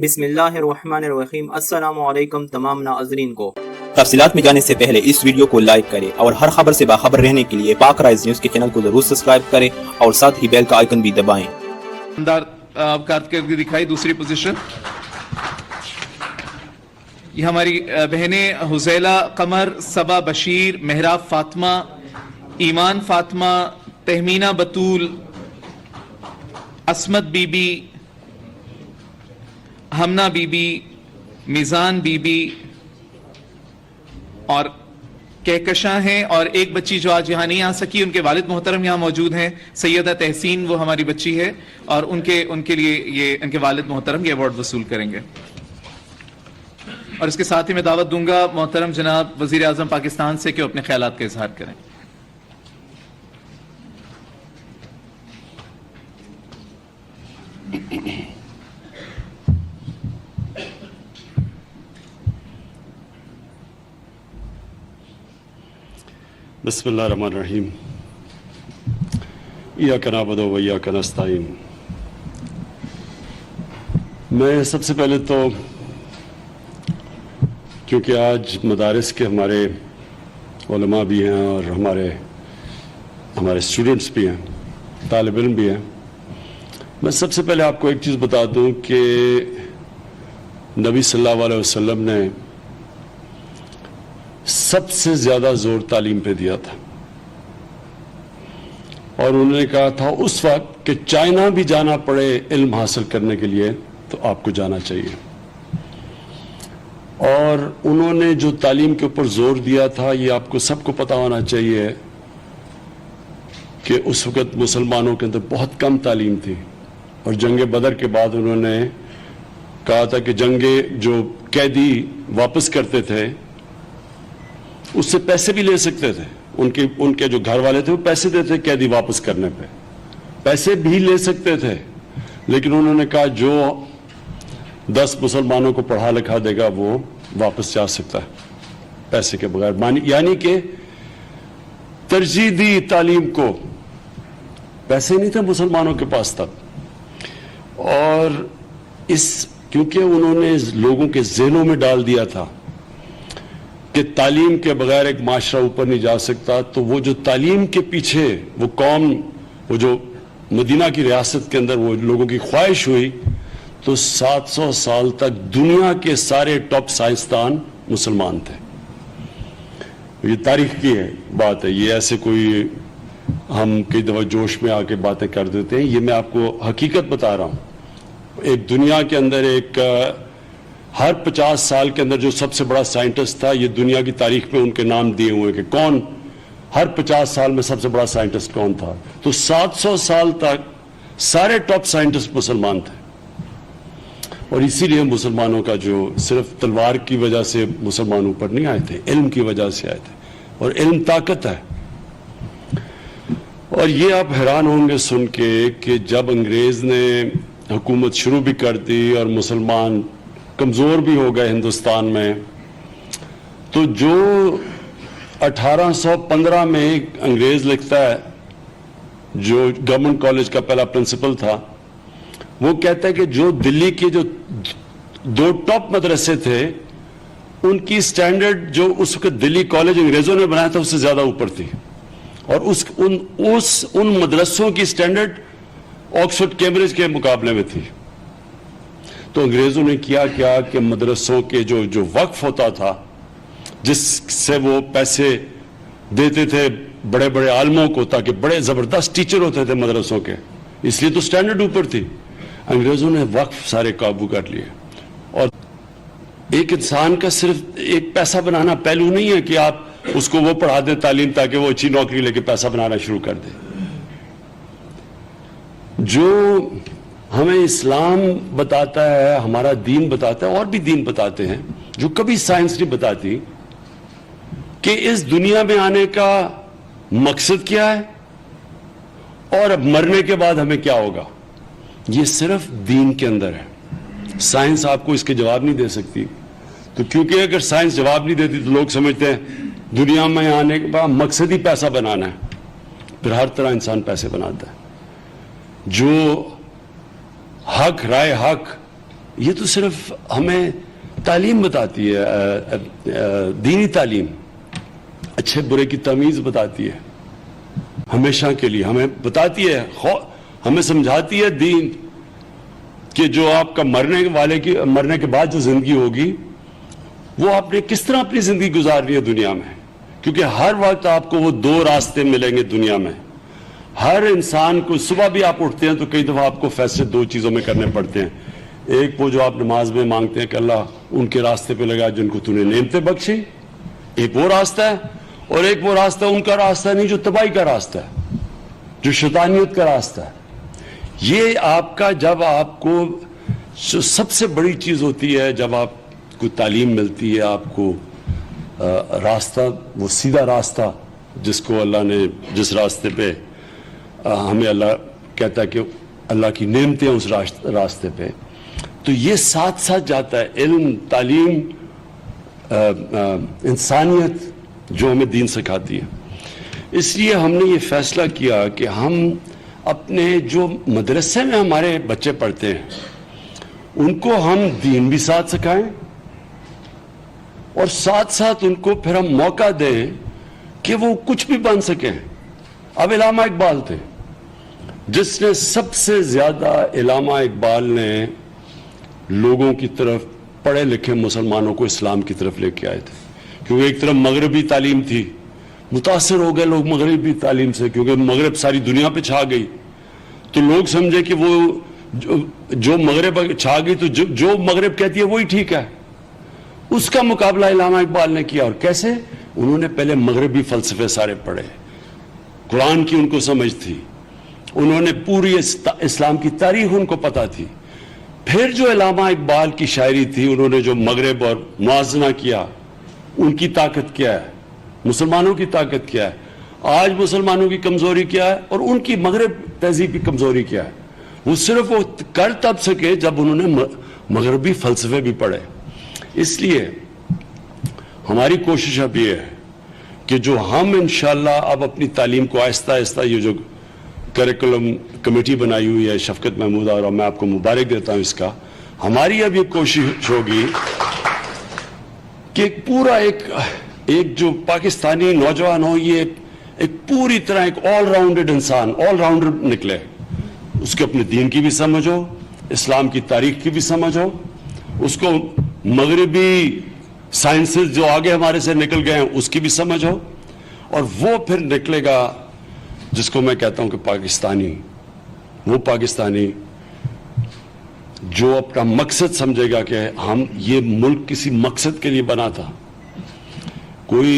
بسم اللہ الرحمن الرحیم۔ السلام علیکم تمام ناظرین کو۔ تفصیلات میں جانے سے پہلے اس ویڈیو کو لائک کریں اور ہر خبر سے باخبر رہنے کے لیے پاک رائز نیوز کے چینل کو ضرور سبسکرائب کریں اور ساتھ ہی بیل کا آئیکن بھی دبائیں۔ کارکردگی دکھائی دوسری پوزیشن، یہ ہماری بہنیں حزیلہ قمر، صبا بشیر، مہراب فاطمہ، ایمان فاطمہ، تہمینہ بطول، عصمت بی بی، ہمنہ بی بی، میزان بی بی اور کہکشاں ہیں، اور ایک بچی جو آج یہاں نہیں آ سکی، ان کے والد محترم یہاں موجود ہیں، سیدہ تحسین وہ ہماری بچی ہے، اور ان کے لیے یہ ان کے والد محترم یہ ایوارڈ وصول کریں گے۔ اور اس کے ساتھ ہی میں دعوت دوں گا محترم جناب وزیر اعظم پاکستان سے کہ وہ اپنے خیالات کا اظہار کریں۔ بسم اللہ الرحمن الرحیم۔ ایاک نعبد و ایاک نستعین۔ میں سب سے پہلے تو کیونکہ آج مدارس کے ہمارے علماء بھی ہیں اور ہمارے اسٹوڈنٹس بھی ہیں، طالب علم بھی ہیں، میں سب سے پہلے آپ کو ایک چیز بتا دوں کہ نبی صلی اللہ علیہ وسلم نے سب سے زیادہ زور تعلیم پہ دیا تھا، اور انہوں نے کہا تھا اس وقت کہ چائنا بھی جانا پڑے علم حاصل کرنے کے لیے تو آپ کو جانا چاہیے۔ اور انہوں نے جو تعلیم کے اوپر زور دیا تھا، یہ آپ کو سب کو پتہ ہونا چاہیے کہ اس وقت مسلمانوں کے اندر بہت کم تعلیم تھی، اور جنگ بدر کے بعد انہوں نے کہا تھا کہ جو قیدی واپس کرتے تھے اس سے پیسے بھی لے سکتے تھے، ان کے جو گھر والے تھے وہ پیسے دیتے قیدی واپس کرنے پہ، پیسے بھی لے سکتے تھے، لیکن انہوں نے کہا جو 10 مسلمانوں کو پڑھا لکھا دے گا وہ واپس جا سکتا ہے پیسے کے بغیر، یعنی کہ ترجیح دی تعلیم کو، پیسے نہیں تھے مسلمانوں کے پاس تک، اور کیونکہ انہوں نے لوگوں کے ذہنوں میں ڈال دیا تھا کہ تعلیم کے بغیر ایک معاشرہ اوپر نہیں جا سکتا، تو وہ جو تعلیم کے پیچھے وہ قوم، وہ جو مدینہ کی ریاست کے اندر وہ لوگوں کی خواہش ہوئی، تو 700 سال تک دنیا کے سارے ٹاپ سائنسدان مسلمان تھے۔ یہ تاریخ کی بات ہے، یہ ایسے کوئی ہم کئی دفعہ جوش میں آ کے باتیں کر دیتے ہیں، یہ میں آپ کو حقیقت بتا رہا ہوں۔ ایک دنیا کے اندر ہر 50 سال کے اندر جو سب سے بڑا سائنٹسٹ تھا، یہ دنیا کی تاریخ میں ان کے نام دیے ہوئے کہ کون ہر 50 سال میں سب سے بڑا سائنٹسٹ کون تھا، تو 700 سال تک سارے ٹاپ سائنٹسٹ مسلمان تھے، اور اسی لیے مسلمانوں کا جو صرف تلوار کی وجہ سے مسلمان اوپر نہیں آئے تھے، علم کی وجہ سے آئے تھے، اور علم طاقت ہے۔ اور یہ آپ حیران ہوں گے سن کے کہ جب انگریز نے حکومت شروع بھی کر دی اور مسلمان کمزور بھی ہو گئے ہندوستان میں، تو جو 1815 میں انگریز لکھتا ہے، جو گورنمنٹ کالج کا پہلا پرنسپل تھا، وہ کہتا ہے کہ جو دلی کے جو 2 ٹاپ مدرسے تھے ان کی سٹینڈرڈ جو اس وقت دلی کالج انگریزوں نے بنایا تھا اس سے زیادہ اوپر تھی، اور ان مدرسوں کی سٹینڈرڈ آکسفورڈ کیمبرج کے مقابلے میں تھی۔ تو انگریزوں نے کیا کہ مدرسوں کے جو وقف ہوتا تھا، جس سے وہ پیسے دیتے تھے بڑے بڑے عالموں کو تاکہ بڑے زبردست ٹیچر ہوتے تھے مدرسوں کے، اس لیے تو سٹینڈرڈ اوپر تھی، انگریزوں نے وقف سارے قابو کر لیے۔ اور ایک انسان کا صرف ایک پیسہ بنانا پہلو نہیں ہے کہ آپ اس کو وہ پڑھا دیں تعلیم تاکہ وہ اچھی نوکری لے کے پیسہ بنانا شروع کر دے۔ جو ہمیں اسلام بتاتا ہے، ہمارا دین بتاتا ہے، اور بھی دین بتاتے ہیں جو کبھی سائنس نہیں بتاتی، کہ اس دنیا میں آنے کا مقصد کیا ہے اور اب مرنے کے بعد ہمیں کیا ہوگا، یہ صرف دین کے اندر ہے۔ سائنس آپ کو اس کے جواب نہیں دے سکتی، تو کیونکہ اگر سائنس جواب نہیں دیتی تو لوگ سمجھتے ہیں دنیا میں آنے کے بعد مقصد ہی پیسہ بنانا ہے، پھر ہر طرح انسان پیسے بناتا ہے۔ جو حق رائے حق یہ تو صرف ہمیں تعلیم بتاتی ہے، دینی تعلیم اچھے برے کی تمیز بتاتی ہے ہمیشہ کے لیے، ہمیں بتاتی ہے، ہمیں سمجھاتی ہے دین کہ جو آپ کا مرنے کے بعد جو زندگی ہوگی وہ آپ نے کس طرح اپنی زندگی گزارنی ہے دنیا میں، کیونکہ ہر وقت آپ کو وہ دو راستے ملیں گے دنیا میں. ہر انسان کو صبح بھی آپ اٹھتے ہیں تو کئی دفعہ آپ کو فیصلے دو چیزوں میں کرنے پڑتے ہیں. ایک وہ جو آپ نماز میں مانگتے ہیں کہ اللہ ان کے راستے پہ لگا جن کو تو نے نعمتیں بخشی، ایک وہ راستہ ہے، اور ایک وہ راستہ ان کا راستہ نہیں جو تباہی کا راستہ ہے، جو شیطانیت کا راستہ ہے. یہ آپ کا، جب آپ کو جو سب سے بڑی چیز ہوتی ہے جب آپ کو تعلیم ملتی ہے، آپ کو راستہ، وہ سیدھا راستہ جس کو اللہ نے، جس راستے پہ ہمیں اللہ کہتا ہے کہ اللہ کی نعمتیں اس راستے پہ، تو یہ ساتھ ساتھ جاتا ہے علم، تعلیم، انسانیت جو ہمیں دین سکھاتی ہے. اس لیے ہم نے یہ فیصلہ کیا کہ ہم اپنے جو مدرسے میں ہمارے بچے پڑھتے ہیں ان کو ہم دین بھی ساتھ سکھائیں، اور ساتھ ساتھ ان کو پھر ہم موقع دیں کہ وہ کچھ بھی بن سکیں. اب علامہ اقبال تھے جس نے سب سے زیادہ، علامہ اقبال نے لوگوں کی طرف، پڑھے لکھے مسلمانوں کو اسلام کی طرف لے کے آئے تھے، کیونکہ ایک طرف مغربی تعلیم تھی، متاثر ہو گئے لوگ مغربی تعلیم سے، کیونکہ مغرب ساری دنیا پہ چھا گئی، تو لوگ سمجھے کہ وہ جو مغرب چھا گئی تو جو مغرب کہتی ہے وہی ٹھیک ہے. اس کا مقابلہ علامہ اقبال نے کیا. اور کیسے؟ انہوں نے پہلے مغربی فلسفے سارے پڑھے، قرآن کی ان کو سمجھ تھی، انہوں نے پوری اسلام کی تاریخ ان کو پتہ تھی. پھر جو علامہ اقبال کی شاعری تھی، انہوں نے جو مغرب اور موازنہ کیا، ان کی طاقت کیا ہے، مسلمانوں کی طاقت کیا ہے، آج مسلمانوں کی کمزوری کیا ہے، اور ان کی مغرب تہذیب کی کمزوری کیا ہے. وہ صرف وہ کر تب سکے جب انہوں نے مغربی فلسفے بھی پڑھے. اس لیے ہماری کوشش اب یہ ہے کہ جو ہم انشاءاللہ اب اپنی تعلیم کو آہستہ آہستہ، یہ جو کریکولم کمیٹی بنائی ہوئی ہے شفقت محمود، اور میں آپ کو مبارک دیتا ہوں اس کا، ہماری اب یہ کوشش ہوگی کہ پورا ایک جو پاکستانی نوجوان ہو، یہ ایک پوری طرح ایک آل راؤنڈڈ انسان، آل راؤنڈر نکلے. اس کے اپنے دین کی بھی سمجھ ہو، اسلام کی تاریخ کی بھی سمجھ ہو، اس کو مغربی سائنسز جو آگے ہمارے سے نکل گئے ہیں اس کی بھی سمجھ ہو، اور وہ پھر نکلے گا جس کو میں کہتا ہوں کہ پاکستانی، وہ پاکستانی جو اپنا مقصد سمجھے گا کہ ہم، یہ ملک کسی مقصد کے لیے بنا تھا، کوئی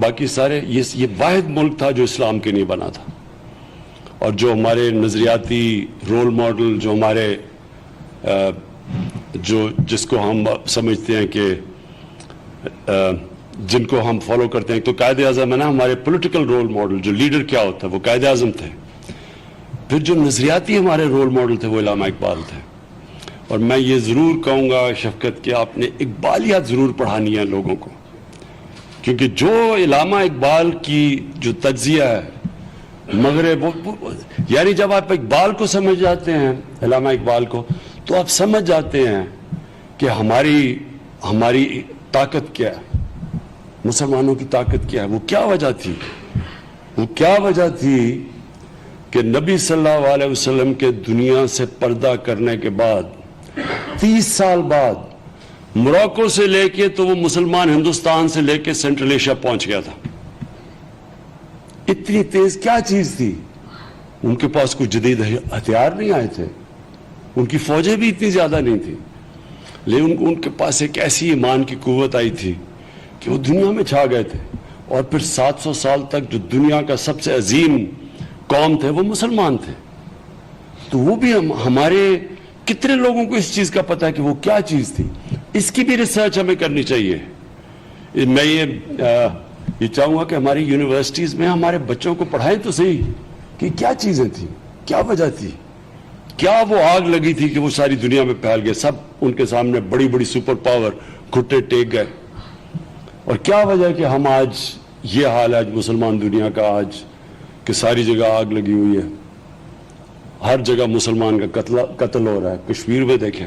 باقی سارے، یہ واحد ملک تھا جو اسلام کے لیے بنا تھا. اور جو ہمارے نظریاتی رول ماڈل، جو ہمارے جس کو ہم سمجھتے ہیں کہ جن کو ہم فالو کرتے ہیں، تو قائد اعظم ہے نا ہمارے پولیٹیکل رول ماڈل. جو لیڈر کیا ہوتا ہے وہ قائد اعظم تھے. پھر جو نظریاتی ہمارے رول ماڈل تھے وہ علامہ اقبال تھے. اور میں یہ ضرور کہوں گا شفقت کہ آپ نے اقبالیات ضرور پڑھانی ہے لوگوں کو، کیونکہ جو علامہ اقبال کی جو تجزیہ ہے مغرب، یعنی جب آپ اقبال کو سمجھ جاتے ہیں، علامہ اقبال کو، تو آپ سمجھ جاتے ہیں کہ ہماری طاقت کیا ہے، مسلمانوں کی طاقت کیا ہے. وہ کیا وجہ تھی کہ نبی صلی اللہ علیہ وسلم کے دنیا سے پردہ کرنے کے بعد 30 سال بعد موراکو سے لے کے تو وہ مسلمان ہندوستان سے لے کے سینٹرل ایشیا پہنچ گیا تھا. اتنی تیز کیا چیز تھی؟ ان کے پاس کوئی جدید ہتھیار نہیں آئے تھے، ان کی فوجیں بھی اتنی زیادہ نہیں تھی، لیکن ان کے پاس ایک ایسی ایمان کی قوت آئی تھی کہ وہ دنیا میں چھا گئے تھے. اور پھر 700 سال تک جو دنیا کا سب سے عظیم قوم تھے وہ مسلمان تھے. تو وہ بھی ہمارے کتنے لوگوں کو اس چیز کا پتہ ہے کہ وہ کیا چیز تھی؟ اس کی بھی ریسرچ ہمیں کرنی چاہیے. میں یہ چاہوں گا کہ ہماری یونیورسٹیز میں ہمارے بچوں کو پڑھائیں تو صحیح کہ کیا چیزیں تھیں، کیا وجہ تھی، کیا وہ آگ لگی تھی کہ وہ ساری دنیا میں پھیل گئے، سب ان کے سامنے بڑی بڑی سپر پاور گھٹے ٹیک گئے. اور کیا وجہ کہ ہم آج یہ حال ہے آج مسلمان دنیا کا، آج کہ ساری جگہ آگ لگی ہوئی ہے، ہر جگہ مسلمان کا قتل ہو رہا ہے. کشمیر میں دیکھیں